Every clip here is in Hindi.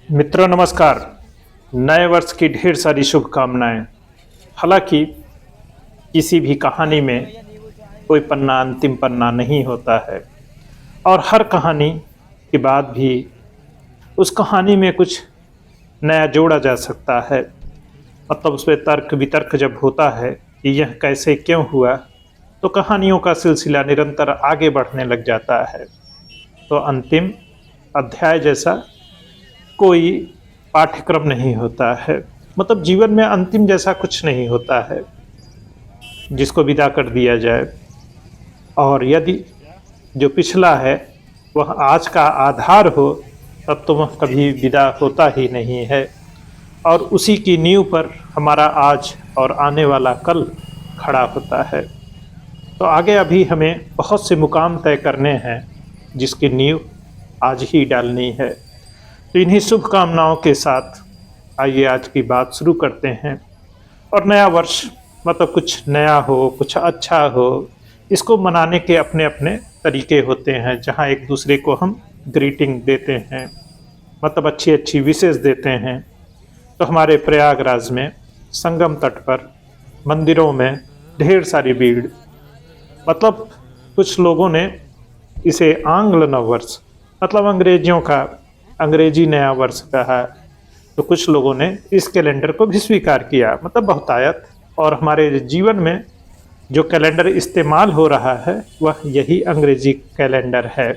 मित्रों नमस्कार। नए वर्ष की ढेर सारी शुभकामनाएं। हालांकि किसी भी कहानी में कोई पन्ना अंतिम पन्ना नहीं होता है और हर कहानी के बाद भी उस कहानी में कुछ नया जोड़ा जा सकता है। मतलब उसमें तर्क वितर्क जब होता है कि यह कैसे क्यों हुआ, तो कहानियों का सिलसिला निरंतर आगे बढ़ने लग जाता है। तो अंतिम अध्याय जैसा कोई पाठ्यक्रम नहीं होता है। मतलब जीवन में अंतिम जैसा कुछ नहीं होता है जिसको विदा कर दिया जाए। और यदि जो पिछला है वह आज का आधार हो, तब तो वह कभी विदा होता ही नहीं है और उसी की नींव पर हमारा आज और आने वाला कल खड़ा होता है। तो आगे अभी हमें बहुत से मुकाम तय करने हैं जिसकी नींव आज ही डालनी है। तो इन्हीं शुभकामनाओं के साथ आइए आज की बात शुरू करते हैं। और नया वर्ष मतलब कुछ नया हो, कुछ अच्छा हो, इसको मनाने के अपने अपने तरीके होते हैं। जहाँ एक दूसरे को हम ग्रीटिंग देते हैं, मतलब अच्छी अच्छी विशेष देते हैं। तो हमारे प्रयागराज में संगम तट पर मंदिरों में ढेर सारी भीड़। मतलब कुछ लोगों ने इसे आंग्ल नव वर्ष मतलब अंग्रेजियों का अंग्रेजी नया वर्ष कहा, तो कुछ लोगों ने इस कैलेंडर को भी स्वीकार किया। मतलब बहुतायत। और हमारे जीवन में जो कैलेंडर इस्तेमाल हो रहा है वह यही अंग्रेजी कैलेंडर है।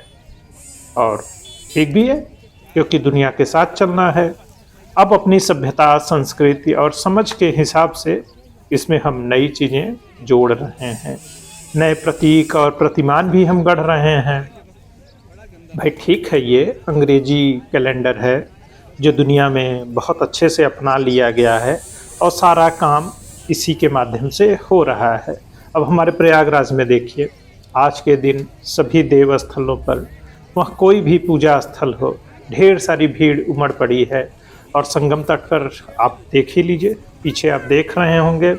और ठीक भी है, क्योंकि दुनिया के साथ चलना है। अब अपनी सभ्यता, संस्कृति और समझ के हिसाब से इसमें हम नई चीज़ें जोड़ रहे हैं, नए प्रतीक और प्रतिमान भी हम गढ़ रहे हैं। भाई ठीक है, ये अंग्रेजी कैलेंडर है जो दुनिया में बहुत अच्छे से अपना लिया गया है और सारा काम इसी के माध्यम से हो रहा है। अब हमारे प्रयागराज में देखिए, आज के दिन सभी देव स्थलों पर, वह कोई भी पूजा स्थल हो, ढेर सारी भीड़ उमड़ पड़ी है। और संगम तट पर आप देख ही लीजिए, पीछे आप देख रहे होंगे।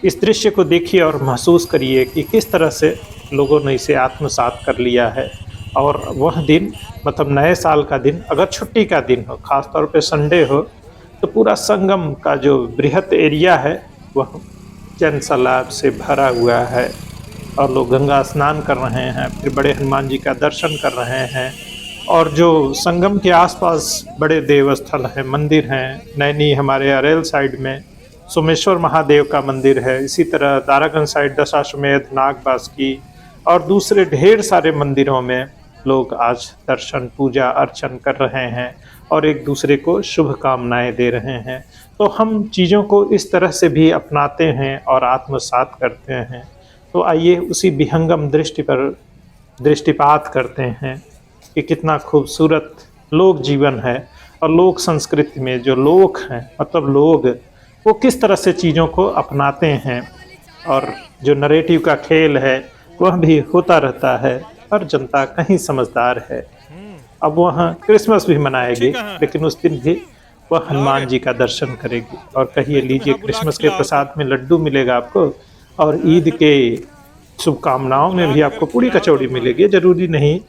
इस दृश्य को देखिए और महसूस करिए कि किस तरह से लोगों ने इसे आत्मसात कर लिया है। और वह दिन मतलब नए साल का दिन, अगर छुट्टी का दिन हो, ख़ास तौर पे संडे हो, तो पूरा संगम का जो बृहत एरिया है वह जन सैलाब से भरा हुआ है और लोग गंगा स्नान कर रहे हैं, फिर बड़े हनुमान जी का दर्शन कर रहे हैं। और जो संगम के आसपास बड़े देवस्थल हैं, मंदिर हैं, नैनी हमारे अरेल साइड में सोमेश्वर महादेव का मंदिर है, इसी तरह दारागंज साइड दशाश्वमेध, नागबासुकी और दूसरे ढेर सारे मंदिरों में लोग आज दर्शन, पूजा अर्चन कर रहे हैं और एक दूसरे को शुभकामनाएं दे रहे हैं। तो हम चीज़ों को इस तरह से भी अपनाते हैं और आत्मसात करते हैं। तो आइए उसी विहंगम दृष्टि पर दृष्टिपात करते हैं कि कितना खूबसूरत लोक जीवन है और लोक संस्कृति में जो लोक हैं, मतलब लोग, वो किस तरह से चीज़ों को अपनाते हैं। और जो नरेटिव का खेल है वह भी होता रहता है और जनता कहीं समझदार है। अब वह क्रिसमस भी मनाएगी, लेकिन उस दिन भी वह हनुमान जी का दर्शन करेगी। और कहिए लीजिए, क्रिसमस के प्रसाद में लड्डू मिलेगा आपको और ईद के शुभकामनाओं में भी आपको पूरी कचौड़ी मिलेगी। जरूरी नहीं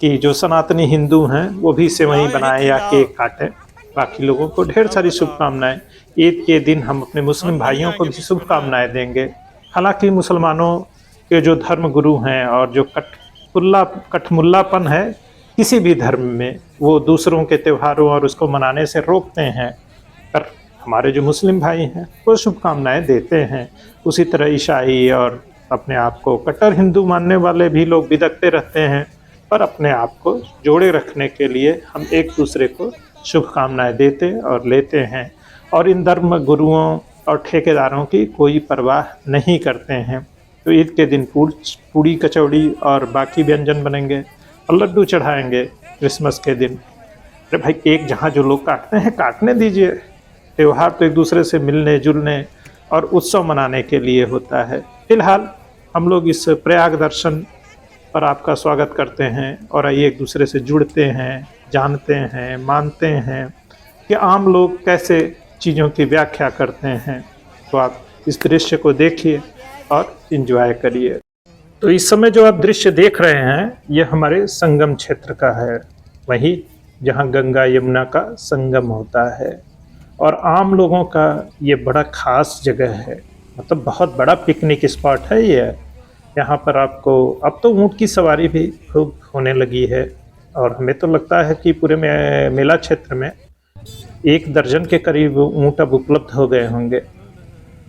कि जो सनातनी हिंदू हैं वो भी सेवई बनाएं या केक काटें। बाकी लोगों को ढेर सारी शुभकामनाएं। ईद के दिन हम अपने मुस्लिम भाइयों को भी शुभकामनाएं देंगे। हालांकि मुसलमानों के जो धर्म गुरु हैं और जो कठमुल्लापन है किसी भी धर्म में, वो दूसरों के त्योहारों और उसको मनाने से रोकते हैं। पर हमारे जो मुस्लिम भाई हैं वो शुभकामनाएं देते हैं। उसी तरह ईसाई और अपने आप को कट्टर हिंदू मानने वाले भी लोग बिदकते रहते हैं। पर अपने आप को जोड़े रखने के लिए हम एक दूसरे को शुभकामनाएं देते और लेते हैं। और इन धर्म गुरुओं और ठेकेदारों की कोई परवाह नहीं करते हैं। तो ईद के दिन पूड़ी कचौड़ी और बाकी व्यंजन बनेंगे और लड्डू चढ़ाएंगे। क्रिसमस के दिन अरे भाई, केक जहाँ जो लोग काटते हैं काटने दीजिए। त्यौहार तो एक दूसरे से मिलने जुलने और उत्सव मनाने के लिए होता है। फिलहाल हम लोग इस प्रयाग दर्शन पर आपका स्वागत करते हैं और आइए एक दूसरे से जुड़ते हैं, जानते हैं, मानते हैं कि आम लोग कैसे चीज़ों की व्याख्या करते हैं। तो आप इस दृश्य को देखिए और एंजॉय करिए। तो इस समय जो आप दृश्य देख रहे हैं ये हमारे संगम क्षेत्र का है। वहीं जहाँ गंगा यमुना का संगम होता है और आम लोगों का ये बड़ा ख़ास जगह है। मतलब बहुत बड़ा पिकनिक स्पॉट है ये। यहाँ पर आपको अब तो ऊँट की सवारी भी खूब होने लगी है और हमें तो लगता है कि पूरे मेला क्षेत्र में 1 दर्जन के करीब ऊँट अब उपलब्ध हो गए होंगे।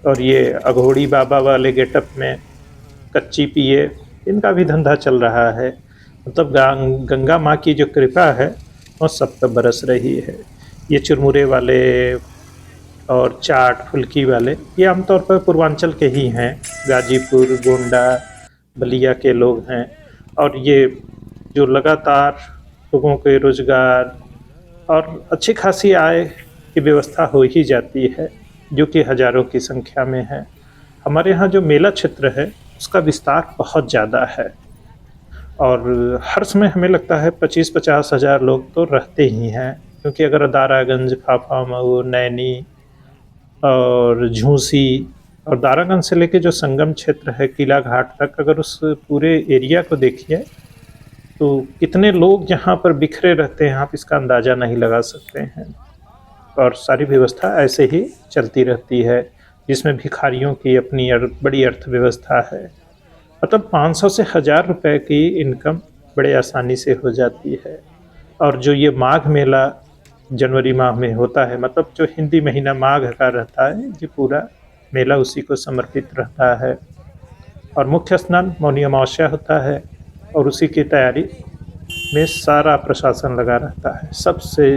और ये अघोड़ी बाबा वाले गेटअप में कच्ची पिए, इनका भी धंधा चल रहा है। मतलब गंगा माँ की जो कृपा है वो सब पे बरस रही है। ये चुरमुरे वाले और चाट फुल्की वाले ये आमतौर पर पूर्वांचल के ही हैं, गाजीपुर गोंडा बलिया के लोग हैं। और ये जो लगातार लोगों के रोज़गार और अच्छी खासी आय की व्यवस्था हो ही जाती है, जो कि हज़ारों की संख्या में है। हमारे यहाँ जो मेला क्षेत्र है उसका विस्तार बहुत ज़्यादा है और हर समय हमें लगता है 25-50 हज़ार लोग तो रहते ही हैं, क्योंकि अगर दारागंज, फाफा मऊ, नैनी और झूसी और दारागंज से लेके जो संगम क्षेत्र है किला घाट तक, अगर उस पूरे एरिया को देखिए तो कितने लोग यहाँ पर बिखरे रहते हैं, आप इसका अंदाज़ा नहीं लगा सकते हैं। और सारी व्यवस्था ऐसे ही चलती रहती है, जिसमें भिखारियों की अपनी बड़ी अर्थव्यवस्था है। मतलब 500 से 1000 रुपए की इनकम बड़े आसानी से हो जाती है। और जो ये माघ मेला जनवरी माह में होता है, मतलब जो हिंदी महीना माघ का रहता है, ये पूरा मेला उसी को समर्पित रहता है। और मुख्य स्नान मौनी अमावस्या होता है और उसी की तैयारी में सारा प्रशासन लगा रहता है। सबसे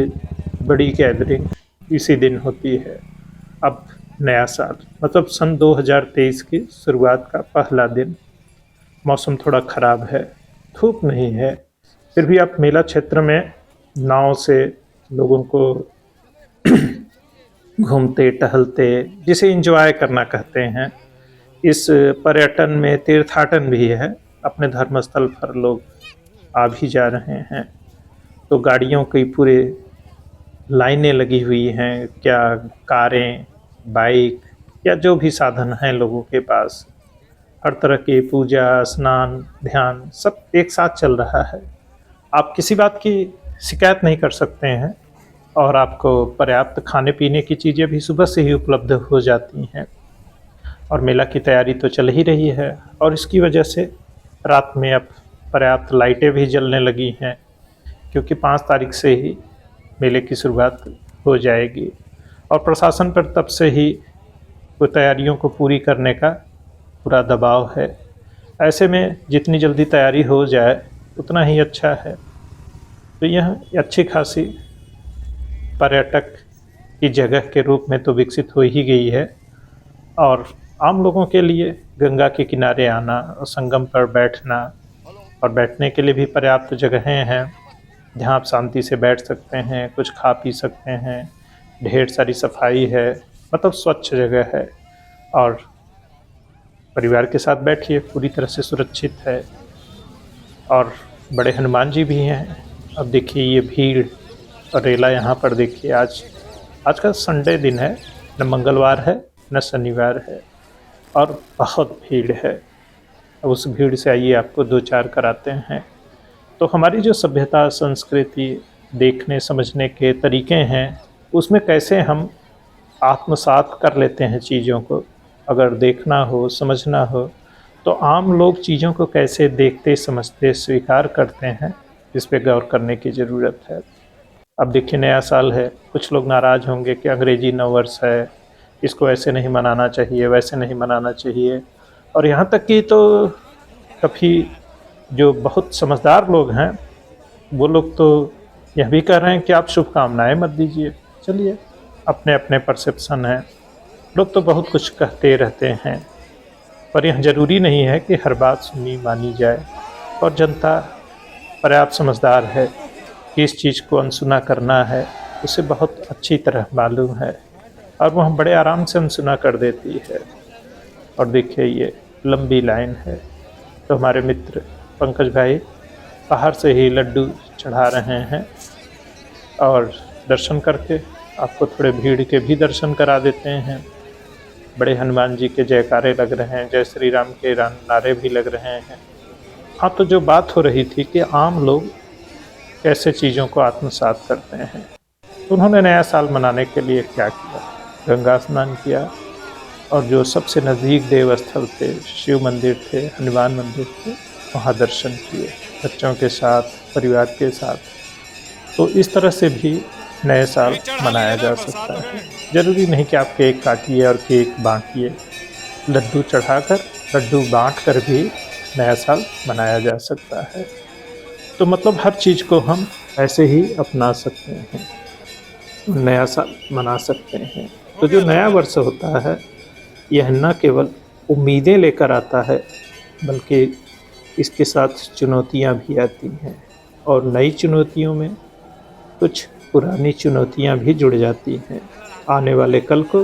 बड़ी गैदरिंग इसी दिन होती है। अब नया साल मतलब सन 2023 की शुरुआत का पहला दिन। मौसम थोड़ा ख़राब है, धूप नहीं है, फिर भी आप मेला क्षेत्र में नाव से लोगों को घूमते टहलते, जिसे एंजॉय करना कहते हैं, इस पर्यटन में तीर्थाटन भी है। अपने धर्मस्थल पर लोग आ भी जा रहे हैं, तो गाड़ियों की पूरे लाइनें लगी हुई हैं, क्या कारें, बाइक या जो भी साधन हैं लोगों के पास, हर तरह की पूजा, स्नान, ध्यान सब एक साथ चल रहा है। आप किसी बात की शिकायत नहीं कर सकते हैं और आपको पर्याप्त खाने पीने की चीज़ें भी सुबह से ही उपलब्ध हो जाती हैं। और मेला की तैयारी तो चल ही रही है और इसकी वजह से रात में अब पर्याप्त लाइटें भी जलने लगी हैं, क्योंकि 5 तारीख से ही मेले की शुरुआत हो जाएगी और प्रशासन पर तब से ही वो तैयारियों को पूरी करने का पूरा दबाव है। ऐसे में जितनी जल्दी तैयारी हो जाए उतना ही अच्छा है। तो यह अच्छी खासी पर्यटक की जगह के रूप में तो विकसित हो ही गई है और आम लोगों के लिए गंगा के किनारे आना और संगम पर बैठना और बैठने के लिए भी पर्याप्त जगहें हैं, जहाँ आप शांति से बैठ सकते हैं, कुछ खा पी सकते हैं, ढेर सारी सफाई है, मतलब स्वच्छ जगह है और परिवार के साथ बैठिए, पूरी तरह से सुरक्षित है। और बड़े हनुमान जी भी हैं। अब देखिए ये भीड़ और रेला यहाँ पर देखिए, आज का संडे दिन है, न मंगलवार है न शनिवार है और बहुत भीड़ है। अब उस भीड़ से आइए आपको 2-4 कराते हैं। तो हमारी जो सभ्यता, संस्कृति, देखने समझने के तरीके हैं, उसमें कैसे हम आत्मसात कर लेते हैं चीज़ों को। अगर देखना हो, समझना हो, तो आम लोग चीज़ों को कैसे देखते, समझते, स्वीकार करते हैं, इस पे गौर करने की ज़रूरत है। अब देखिए नया साल है, कुछ लोग नाराज़ होंगे कि अंग्रेजी नव वर्ष है, इसको ऐसे नहीं मनाना चाहिए, वैसे नहीं मनाना चाहिए। और यहाँ तक कि तो कभी जो बहुत समझदार लोग हैं, वो लोग तो यह भी कह रहे हैं कि आप शुभकामनाएं मत दीजिए। चलिए, अपने अपने परसेप्शन है, लोग तो बहुत कुछ कहते रहते हैं, पर यह ज़रूरी नहीं है कि हर बात सुनी मानी जाए। और जनता पर्याप्त समझदार है कि इस चीज़ को अनसुना करना है, उसे बहुत अच्छी तरह मालूम है और वह बड़े आराम से अनसुना कर देती है। और देखिए ये लंबी लाइन है, तो हमारे मित्र पंकज भाई बाहर से ही लड्डू चढ़ा रहे हैं और दर्शन करके आपको थोड़े भीड़ के भी दर्शन करा देते हैं। बड़े हनुमान जी के जयकारे लग रहे हैं, जय श्री राम के नारे भी लग रहे हैं। हाँ, तो जो बात हो रही थी कि आम लोग कैसे चीज़ों को आत्मसात करते हैं। तो उन्होंने नया साल मनाने के लिए क्या किया, गंगा स्नान किया और जो सबसे नज़दीक देव स्थल थे, शिव मंदिर थे, हनुमान मंदिर थे, वहाँ दर्शन किए बच्चों के साथ, परिवार के साथ। तो इस तरह से भी नए साल मनाया जा सकता है। ज़रूरी नहीं कि आप केक काटिए और केक बाँटिए, लड्डू चढ़ाकर, लड्डू बाँट भी नया साल मनाया जा सकता है। तो मतलब हर चीज़ को हम ऐसे ही अपना सकते हैं, नया साल मना सकते हैं। तो जो नया वर्ष होता है, यह न केवल उम्मीदें लेकर आता है, बल्कि इसके साथ चुनौतियाँ भी आती हैं और नई चुनौतियों में कुछ पुरानी चुनौतियाँ भी जुड़ जाती हैं। आने वाले कल को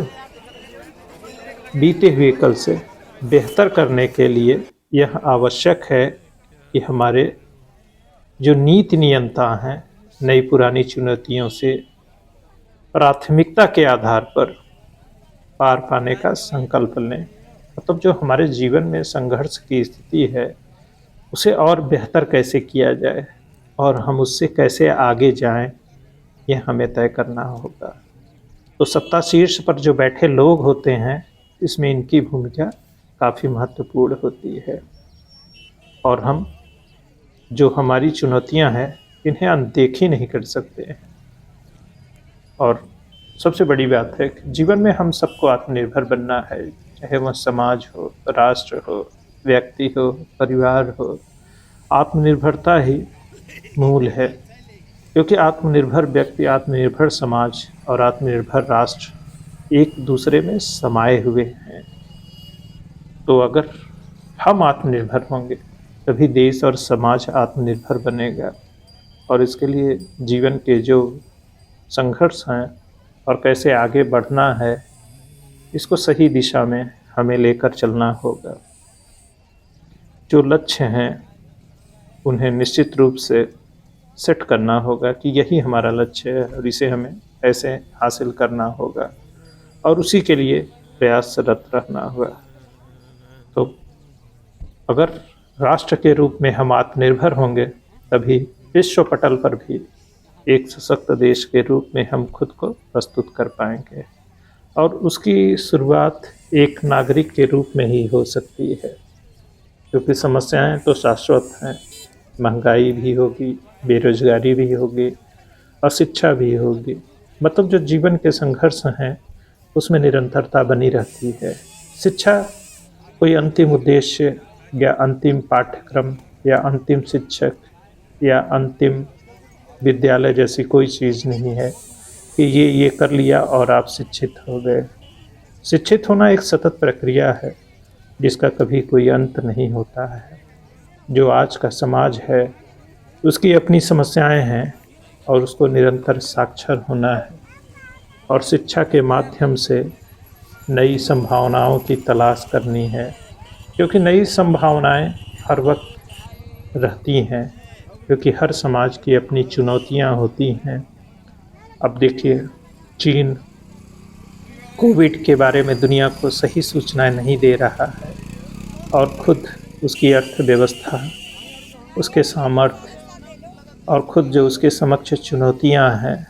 बीते हुए कल से बेहतर करने के लिए यह आवश्यक है कि हमारे जो नीति नियंता हैं, नई पुरानी चुनौतियों से प्राथमिकता के आधार पर पार पाने का संकल्प लें। मतलब जो हमारे जीवन में संघर्ष की स्थिति है, उसे और बेहतर कैसे किया जाए और हम उससे कैसे आगे जाएं, यह हमें तय करना होगा। तो सत्ता शीर्ष पर जो बैठे लोग होते हैं, इसमें इनकी भूमिका काफ़ी महत्वपूर्ण होती है और हम जो हमारी चुनौतियां हैं, इन्हें अनदेखी नहीं कर सकते हैं। और सबसे बड़ी बात है कि जीवन में हम सबको आत्मनिर्भर बनना है, चाहे वह समाज हो, राष्ट्र हो, व्यक्ति हो, परिवार हो। आत्मनिर्भरता ही मूल है, क्योंकि आत्मनिर्भर व्यक्ति, आत्मनिर्भर समाज और आत्मनिर्भर राष्ट्र एक दूसरे में समाये हुए हैं। तो अगर हम आत्मनिर्भर होंगे, तभी देश और समाज आत्मनिर्भर बनेगा और इसके लिए जीवन के जो संघर्ष हैं और कैसे आगे बढ़ना है, इसको सही दिशा में हमें लेकर चलना होगा। जो लक्ष्य हैं, उन्हें निश्चित रूप से सेट करना होगा कि यही हमारा लक्ष्य है और इसे हमें ऐसे हासिल करना होगा और उसी के लिए प्रयासरत रहना होगा। तो अगर राष्ट्र के रूप में हम आत्मनिर्भर होंगे, तभी विश्व पटल पर भी एक सशक्त देश के रूप में हम खुद को प्रस्तुत कर पाएंगे और उसकी शुरुआत एक नागरिक के रूप में ही हो सकती है, क्योंकि समस्याएं तो शाश्वत हैं। महंगाई भी होगी, बेरोजगारी भी होगी, अशिक्षा भी होगी। मतलब जो जीवन के संघर्ष हैं, उसमें निरंतरता बनी रहती है। शिक्षा कोई अंतिम उद्देश्य या अंतिम पाठ्यक्रम या अंतिम शिक्षक या अंतिम विद्यालय जैसी कोई चीज़ नहीं है कि ये कर लिया और आप शिक्षित हो गए। शिक्षित होना एक सतत प्रक्रिया है, जिसका कभी कोई अंत नहीं होता है। जो आज का समाज है, उसकी अपनी समस्याएं हैं और उसको निरंतर साक्षर होना है और शिक्षा के माध्यम से नई संभावनाओं की तलाश करनी है, क्योंकि नई संभावनाएं हर वक्त रहती हैं, क्योंकि हर समाज की अपनी चुनौतियां होती हैं। अब देखिए, चीन कोविड के बारे में दुनिया को सही सूचनाएं नहीं दे रहा है और खुद उसकी अर्थव्यवस्था, उसके सामर्थ्य और खुद जो उसके समक्ष चुनौतियां हैं,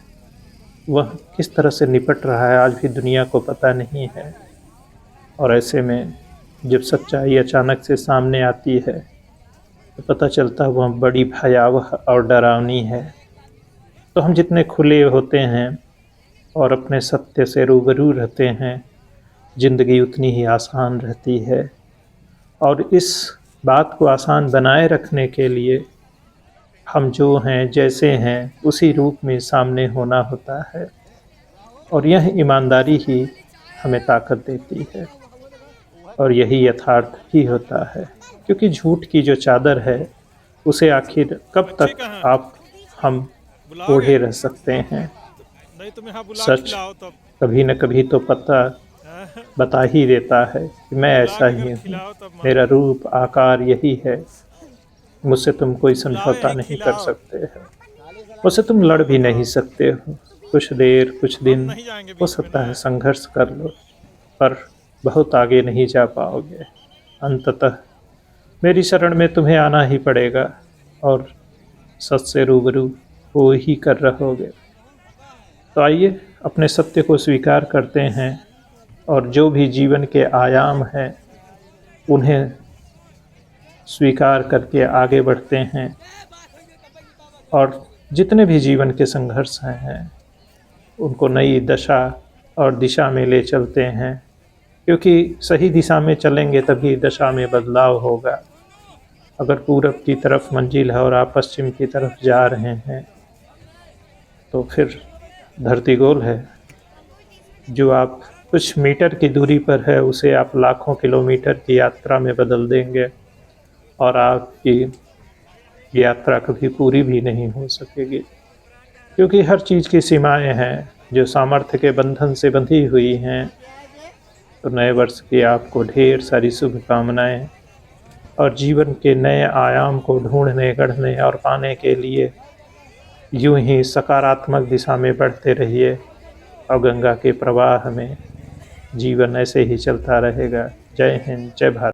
वह किस तरह से निपट रहा है, आज भी दुनिया को पता नहीं है। और ऐसे में जब सच्चाई अचानक से सामने आती है, तो पता चलता है वह बड़ी भयावह और डरावनी है। तो हम जितने खुले होते हैं और अपने सत्य से रूबरू रहते हैं, ज़िंदगी उतनी ही आसान रहती है। और इस बात को आसान बनाए रखने के लिए हम जो हैं, जैसे हैं, उसी रूप में सामने होना होता है और यह ईमानदारी ही हमें ताकत देती है और यही यथार्थ भी होता है। क्योंकि झूठ की जो चादर है, उसे आखिर कब तक आप हम ओढ़े रह सकते हैं। सच कभी न कभी तो पता बता ही देता है कि मैं ऐसा ही हूँ, मेरा रूप आकार यही है, मुझसे तुम कोई समझौता नहीं कर सकते हो, मुझसे तुम लड़ भी नहीं सकते हो। कुछ देर, कुछ दिन हो सकता है संघर्ष कर लो, पर बहुत आगे नहीं जा पाओगे। अंततः मेरी शरण में तुम्हें आना ही पड़ेगा और सच से रूबरू वो ही कर रहोगे। तो आइए अपने सत्य को स्वीकार करते हैं और जो भी जीवन के आयाम हैं उन्हें स्वीकार करके आगे बढ़ते हैं और जितने भी जीवन के संघर्ष हैं उनको नई दशा और दिशा में ले चलते हैं, क्योंकि सही दिशा में चलेंगे तभी दशा में बदलाव होगा। अगर पूरब की तरफ मंजिल है और आप पश्चिम की तरफ जा रहे हैं तो फिर धरती गोल है। जो आप कुछ मीटर की दूरी पर है उसे आप लाखों किलोमीटर की यात्रा में बदल देंगे और आपकी यात्रा कभी पूरी भी नहीं हो सकेगी, क्योंकि हर चीज़ की सीमाएं हैं जो सामर्थ्य के बंधन से बंधी हुई हैं। तो नए वर्ष की आपको ढेर सारी शुभकामनाएं और जीवन के नए आयाम को ढूंढने, गढ़ने और पाने के लिए यूं ही सकारात्मक दिशा में बढ़ते रहिए और गंगा के प्रवाह में जीवन ऐसे ही चलता रहेगा। जय हिंद, जय भारत।